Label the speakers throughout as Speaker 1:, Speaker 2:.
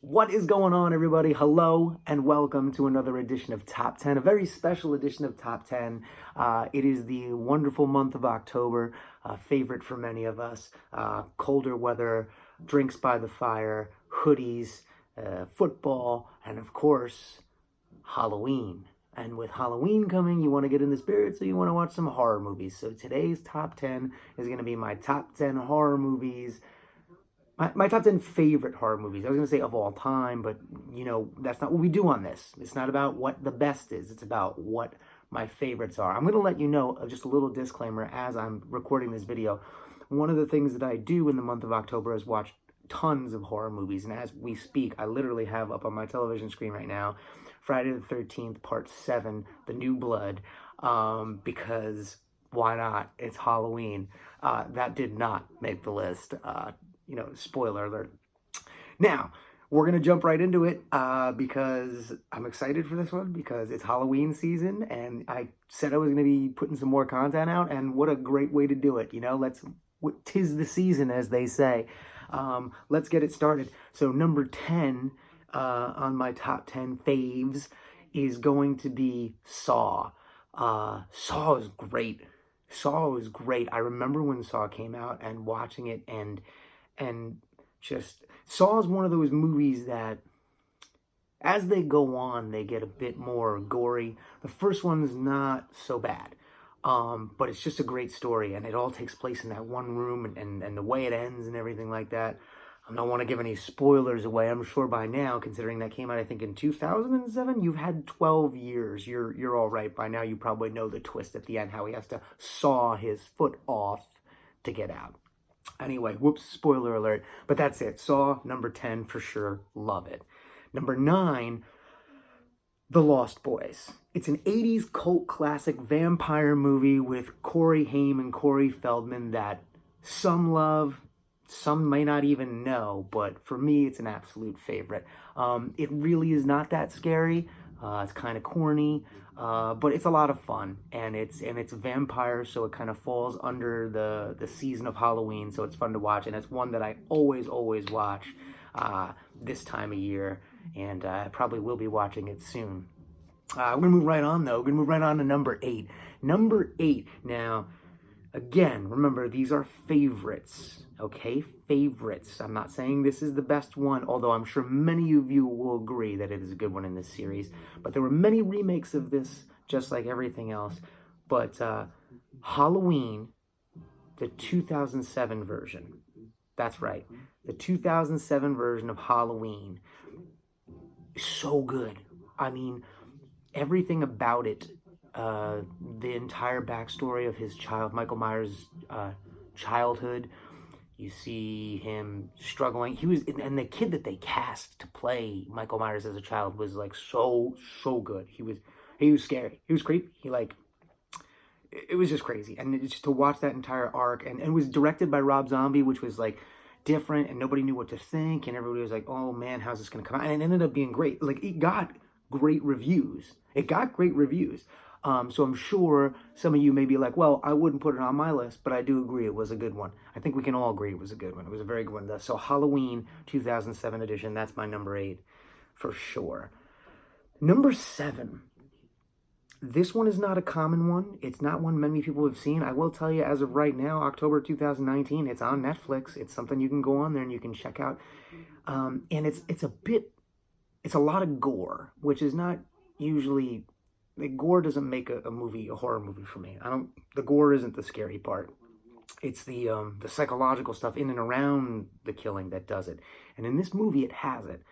Speaker 1: What is going on, everybody? Hello and welcome to another edition of Top 10, a very special edition of Top 10. It is the wonderful month of October, favorite for many of us. Colder weather, drinks by the fire, hoodies, football, and of course, Halloween. And with Halloween coming, you want to get in the spirit, so you want to watch some horror movies. So today's Top 10 is going to be my top 10 horror movies. My top 10 favorite horror movies. I was going to say of all time, but that's not what we do on this. It's not about what the best is. It's about what my favorites are. I'm going to let you know just a little disclaimer as I'm recording this video. One of the things that I do in the month of October is watch tons of horror movies. And as we speak, I literally have up on my television screen right now, Friday the 13th, Part 7, The New Blood, because why not? It's Halloween. That did not make the list. Spoiler alert. Now, we're going to jump right into it because I'm excited for this one because it's Halloween season and I said I was going to be putting some more content out, and what a great way to do it. Tis the season, as they say. Let's get it started. So number 10 on my top 10 faves is going to be Saw. Saw is great. Saw was great. I remember when Saw came out and watching it and just Saw is one of those movies that as they go on, they get a bit more gory. The first one's not so bad, but it's just a great story, and it all takes place in that one room, and the way it ends and everything like that. I don't want to give any spoilers away. I'm sure by now, considering that came out, I think in 2007, you've had 12 years. You're all right. By now, you probably know the twist at the end, how he has to saw his foot off to get out. Anyway, whoops, spoiler alert. But that's it. Saw, number 10 for sure. Love it. Number 9, The Lost Boys. It's an 80s cult classic vampire movie with Corey Haim and Corey Feldman that some love, some may not even know, but for me, it's an absolute favorite. It really is not that scary. It's kind of corny, but it's a lot of fun, and it's vampires, so it kind of falls under the season of Halloween, so it's fun to watch, and it's one that I always watch this time of year, and I probably will be watching it soon. We're gonna move right on, though. We're gonna move right on to number 8. Number 8. Now, again, remember, these are favorites, okay? Favorites. I'm not saying this is the best one, although I'm sure many of you will agree that it is a good one in this series. But there were many remakes of this, just like everything else. But Halloween, the 2007 version. That's right. The 2007 version of Halloween. So good. I mean, everything about it. The entire backstory of his Michael Myers' childhood. You see him struggling. And the kid that they cast to play Michael Myers as a child was like so good. He was scary. He was creepy. It was just crazy. And just to watch that entire arc, and it was directed by Rob Zombie, which was like different, and nobody knew what to think, and everybody was like, oh man, how's this gonna come out? And it ended up being great. Like, it got great reviews. So I'm sure some of you may be like, well, I wouldn't put it on my list, but I do agree it was a good one. I think we can all agree it was a good one. It was a very good one. So Halloween 2007 edition, that's my number 8 for sure. Number 7. This one is not a common one. It's not one many people have seen. I will tell you, as of right now, October 2019, it's on Netflix. It's something you can go on there and you can check out. And it's a lot of gore, which is not usually... The gore doesn't make a horror movie for me. The gore isn't the scary part. It's the psychological stuff in and around the killing that does it. And in this movie, it has it.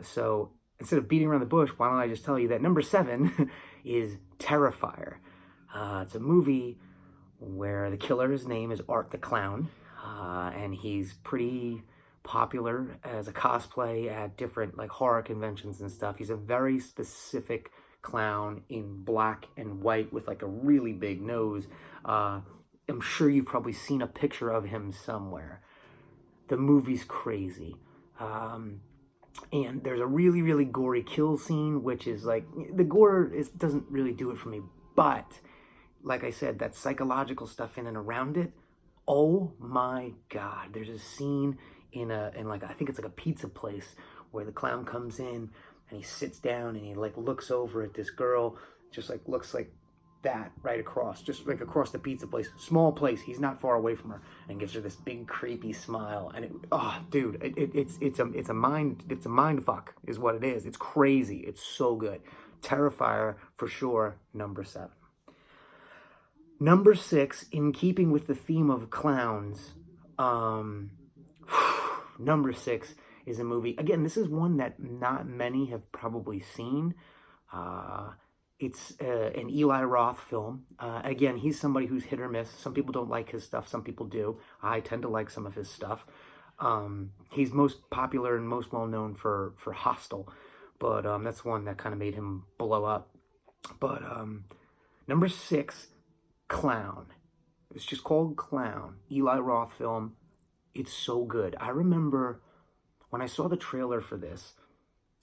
Speaker 1: So instead of beating around the bush, why don't I just tell you that number 7 is Terrifier. It's a movie where the killer, his name is Art the Clown, and he's pretty popular as a cosplay at different like horror conventions and stuff. He's a very specific clown in black and white with like a really big nose. I'm sure you've probably seen a picture of him somewhere. The movie's crazy. And there's a really gory kill scene, which is like, the gore doesn't really do it for me, but like I said, that psychological stuff in and around it, oh my God. There's a scene in like, I think it's like a pizza place where the clown comes in and he sits down and he like looks over at this girl, just like looks like that right across, just like across the pizza place, small place. He's not far away from her, and gives her this big creepy smile. And dude, it's a mind fuck is what it is. It's crazy. It's so good. Terrifier for sure. Number 7. Number 6, in keeping with the theme of clowns, number 6 is a movie. Again, this is one that not many have probably seen. It's an Eli Roth film. Again, he's somebody who's hit or miss. Some people don't like his stuff. Some people do. I tend to like some of his stuff. He's most popular and most well known for Hostel, but that's one that kind of made him blow up. But number 6, Clown. It's just called Clown. Eli Roth film. It's so good. I remember when I saw the trailer for this,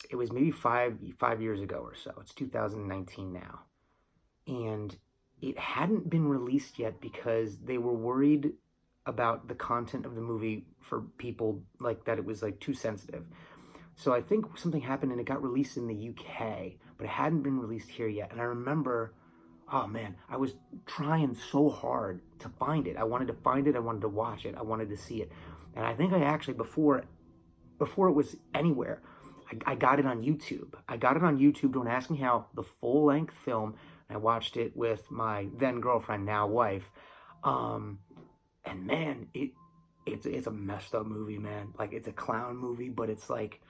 Speaker 1: it was maybe five years ago or so. It's 2019 now. And it hadn't been released yet because they were worried about the content of the movie for people, like that it was like too sensitive. So I think something happened and it got released in the UK, but it hadn't been released here yet. And I remember, oh man, I was trying so hard to find it. I wanted to find it. I wanted to watch it. I wanted to see it. And I think I actually, before it was anywhere, I got it on YouTube. I got it on YouTube. Don't ask me how. The full-length film. I watched it with my then girlfriend, now wife. And man, it's a messed up movie, man. Like, it's a clown movie, but it's like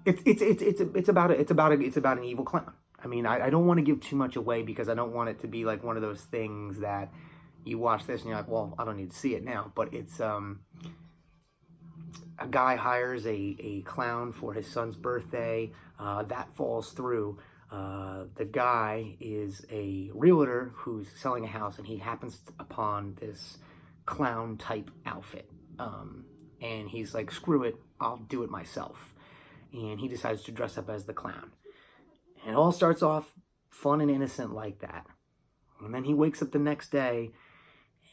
Speaker 1: it's about an evil clown. I mean, I don't want to give too much away because I don't want it to be like one of those things that you watch this and you're like, well, I don't need to see it now. But it's a guy hires a clown for his son's birthday. That falls through. The guy is a realtor who's selling a house, and he happens upon this clown type outfit. And he's like, screw it, I'll do it myself. And he decides to dress up as the clown. And it all starts off fun and innocent like that. And then he wakes up the next day,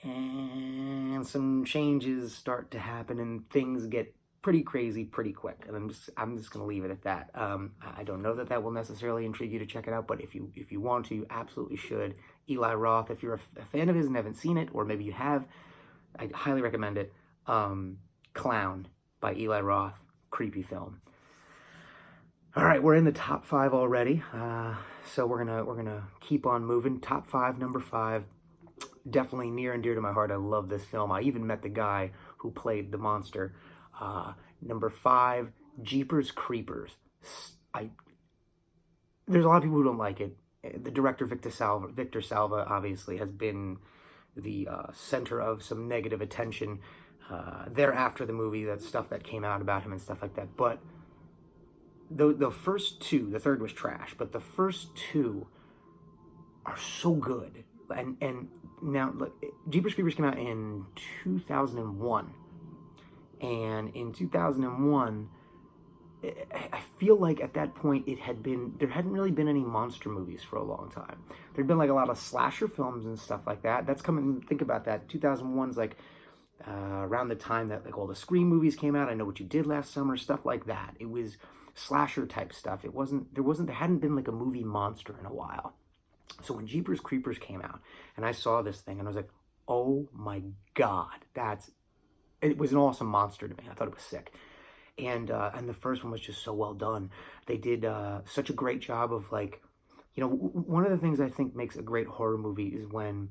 Speaker 1: and some changes start to happen, and things get pretty crazy pretty quick. And I'm just going to leave it at that. I don't know that will necessarily intrigue you to check it out, but if you want to, you absolutely should. Eli Roth, if you're a fan of his and haven't seen it, or maybe you have, I highly recommend it. Clown by Eli Roth, creepy film. All right, we're in the top 5 already, so we're gonna keep on moving. Top 5, number 5, definitely near and dear to my heart. I love this film. I even met the guy who played the monster. Number 5, Jeepers Creepers. There's a lot of people who don't like it. The director Victor Salva obviously has been the center of some negative attention thereafter the movie. That stuff that came out about him and stuff like that, but the first 2, the third was trash, but the first 2 are so good. And now, look, Jeepers Creepers came out in 2001. And in 2001, I feel like at that point there hadn't really been any monster movies for a long time. There'd been like a lot of slasher films and stuff like that. That's coming, think about that. 2001's like around the time that like all the Scream movies came out. I Know What You Did Last Summer, stuff like that. It was slasher type stuff. There hadn't been like a movie monster in a while. So when Jeepers Creepers came out and I saw this thing and I was like, oh my God, it was an awesome monster to me. I thought it was sick. And the first one was just so well done. They did such a great job of, like, you know, one of the things I think makes a great horror movie is when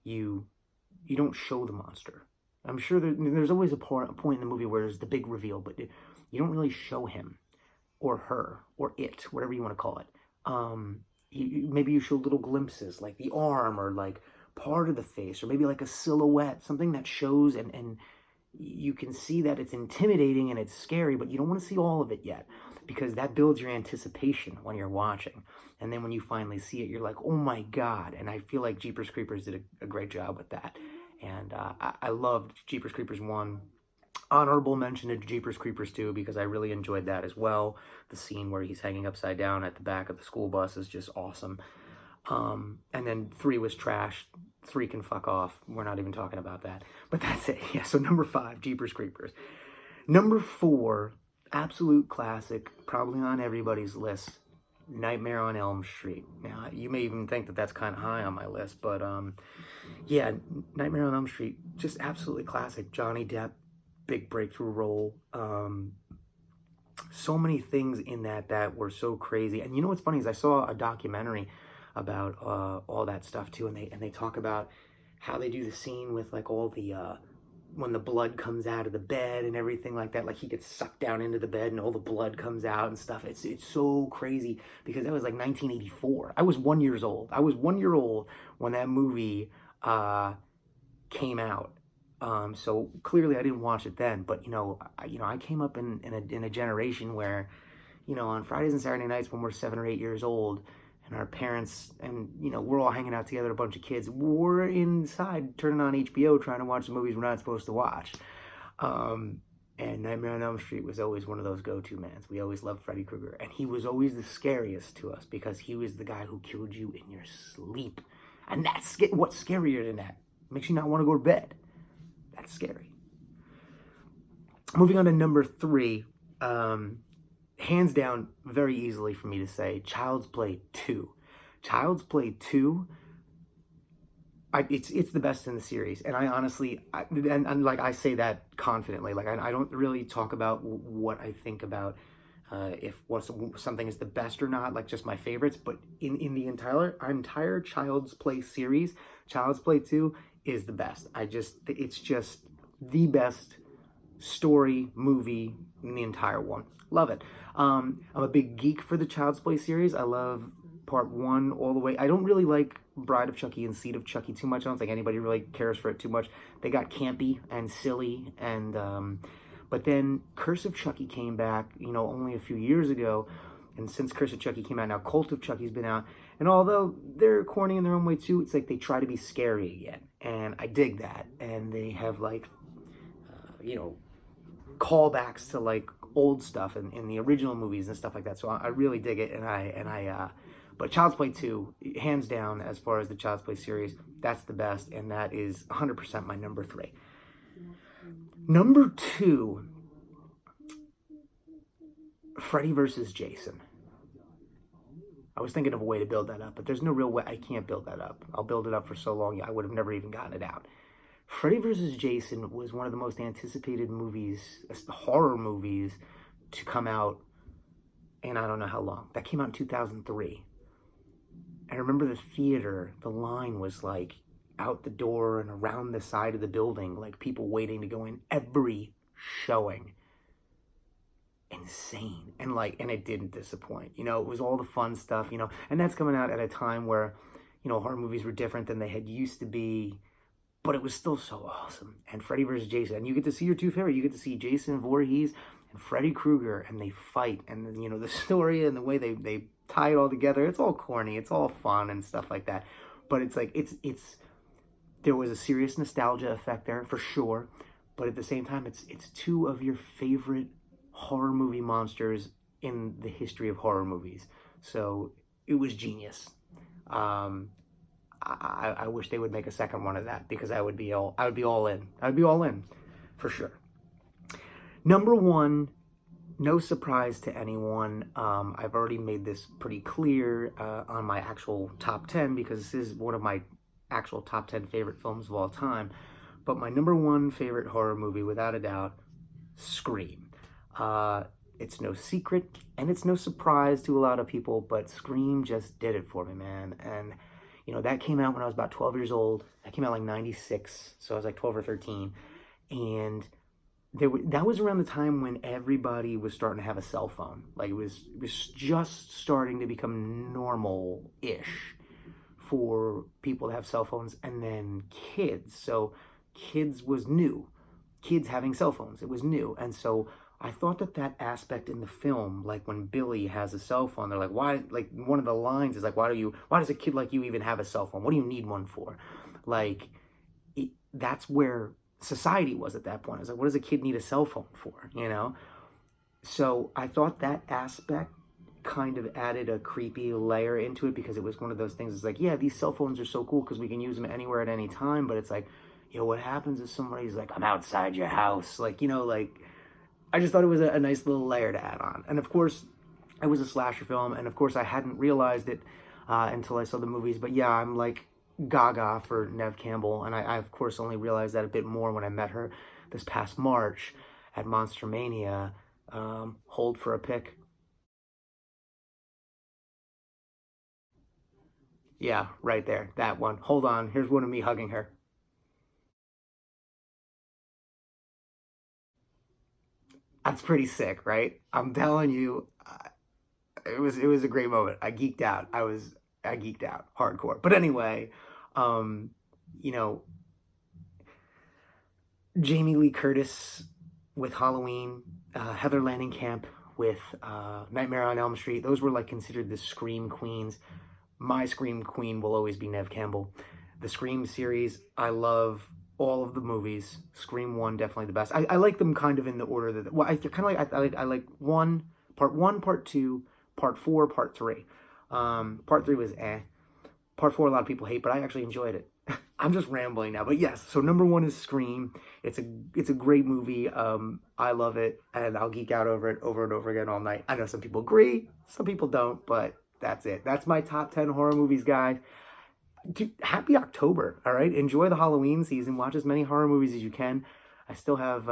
Speaker 1: you don't show the monster. I'm sure there's always a point in the movie where there's the big reveal, but you don't really show him or her or it, whatever you want to call it. Maybe you show little glimpses, like the arm or like part of the face, or maybe like a silhouette, something that shows and you can see that it's intimidating and it's scary, but you don't want to see all of it yet, because that builds your anticipation when you're watching. And then when you finally see it, you're like, oh my God. And I feel like Jeepers Creepers did a great job with that. And I loved Jeepers Creepers 1. Honorable mention to Jeepers Creepers 2, because I really enjoyed that as well. The scene where he's hanging upside down at the back of the school bus is just awesome. And then 3 was trash. 3 can fuck off. We're not even talking about that. But that's it. Yeah, so number 5, Jeepers Creepers. Number 4, absolute classic, probably on everybody's list, Nightmare on Elm Street. Now, you may even think that that's kind of high on my list, but yeah, Nightmare on Elm Street, just absolutely classic. Johnny Depp, big breakthrough role. So many things in that were so crazy. And you know what's funny is I saw a documentary about all that stuff too, and they talk about how they do the scene with like all the when the blood comes out of the bed and everything like that, like he gets sucked down into the bed and all the blood comes out and stuff. It's so crazy because that was like 1984. I was 1 year old. I was 1 year old when that movie came out. So clearly I didn't watch it then, but I came up in a generation where, on Fridays and Saturday nights when we're 7 or 8 years old, and our parents and we're all hanging out together, a bunch of kids, we're inside turning on HBO trying to watch the movies we're not supposed to watch. And Nightmare on Elm Street was always one of those go-to mans. We always loved Freddy Krueger, and he was always the scariest to us because he was the guy who killed you in your sleep. And that's what's scarier than that. Makes you not want to go to bed. That's scary. Moving on to number 3, hands down, very easily for me to say, Child's Play 2. Child's Play 2, it's the best in the series. And I honestly, and like I say that confidently, like I don't really talk about what I think about if something is the best or not, like just my favorites. But in the entire Child's Play series, Child's Play 2 is the best. It's just the best story movie in the entire one. Love it. I'm a big geek for the Child's Play series. I love part 1 all the way. I don't really like Bride of Chucky and Seed of Chucky too much. I don't think anybody really cares for it too much. They got campy and silly, and but then Curse of Chucky came back, only a few years ago. And since Curse of Chucky came out, now Cult of Chucky's been out. And although they're corny in their own way too, it's like they try to be scary again. And I dig that. And they have like, callbacks to like old stuff in the original movies and stuff like that. So I really dig it. But Child's Play 2, hands down, as far as the Child's Play series, that's the best. And that is 100% my number 3. Number 2, Freddy versus Jason. I was thinking of a way to build that up, but there's no real way. I can't build that up. I'll build it up for so long, I would have never even gotten it out. Freddy vs. Jason was one of the most anticipated movies, horror movies, to come out in I don't know how long. That came out in 2003. I remember the theater, the line was like out the door and around the side of the building, like people waiting to go in every showing. Insane. And it didn't disappoint. It was all the fun stuff, and that's coming out at a time where, horror movies were different than they had used to be. But it was still so awesome. And Freddy vs. Jason. And you get to see your two favorite. You get to see Jason Voorhees and Freddy Krueger. And they fight. And, the story and the way they tie it all together. It's all corny. It's all fun and stuff like that. But it's like, there was a serious nostalgia effect there, for sure. But at the same time, it's two of your favorite horror movie monsters in the history of horror movies. So it was genius. I wish they would make a second one of that because I would be all in. I'd be all in for sure. Number 1, no surprise to anyone. I've already made this pretty clear on my actual top 10 because this is one of my actual top 10 favorite films of all time. But my number 1 favorite horror movie, without a doubt, Scream. It's no secret and it's no surprise to a lot of people, but Scream just did it for me, man. And that came out when I was about 12 years old. That came out like 96, so I was like 12 or 13. And that was around the time when everybody was starting to have a cell phone. Like it was just starting to become normal-ish for people to have cell phones, and then kids. So kids was new. Kids having cell phones, it was new. And so I thought that aspect in the film, like when Billy has a cell phone, they're like, why, like one of the lines is like, why does a kid like you even have a cell phone? What do you need one for? Like, that's where society was at that point. It's like, what does a kid need a cell phone for, So I thought that aspect kind of added a creepy layer into it because it was one of those things. It's like, yeah, these cell phones are so cool because we can use them anywhere at any time, but it's like, what happens if somebody's like, I'm outside your house? Like, I just thought it was a nice little layer to add on. And of course, it was a slasher film, and of course I hadn't realized it until I saw the movies. But yeah, I'm like gaga for Neve Campbell, and I of course only realized that a bit more when I met her this past March at Monster Mania. Hold for a pic. Yeah, right there, that one. Hold on, here's one of me hugging her. That's pretty sick, right? I'm telling you, it was a great moment. I geeked out hardcore. But anyway, um, you know, Jamie Lee Curtis with Halloween, Heather Langenkamp with Nightmare on Elm Street. Those were like considered the Scream queens. My Scream queen will always be Neve Campbell. The Scream series, I love all of the movies. Scream 1, definitely the best. I like them kind of in the order that, well, I kind of like one, part 2, part 4, part 3. Part 3 was eh. Part 4 a lot of people hate, but I actually enjoyed it. I'm just rambling now, but yes. So number 1 is Scream. It's a great movie. I love it, and I'll geek out over it over and over again all night. I know some people agree, some people don't, but that's it. That's my top 10 horror movies, guys. Dude, happy October, all right? Enjoy the Halloween season. Watch as many horror movies as you can. I still have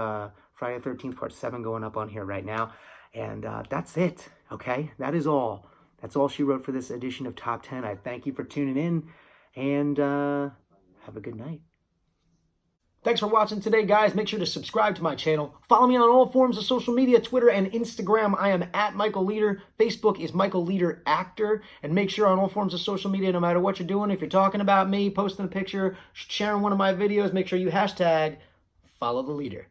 Speaker 1: Friday the 13th Part 7 going up on here right now. And that's it, okay? That is all. That's all she wrote for this edition of Top 10. I thank you for tuning in, and have a good night. Thanks for watching today, guys. Make sure to subscribe to my channel. Follow me on all forms of social media, Twitter and Instagram. I am at Michael Leader. Facebook is Michael Leader Actor. And make sure on all forms of social media, no matter what you're doing, if you're talking about me, posting a picture, sharing one of my videos, make sure you hashtag follow the leader.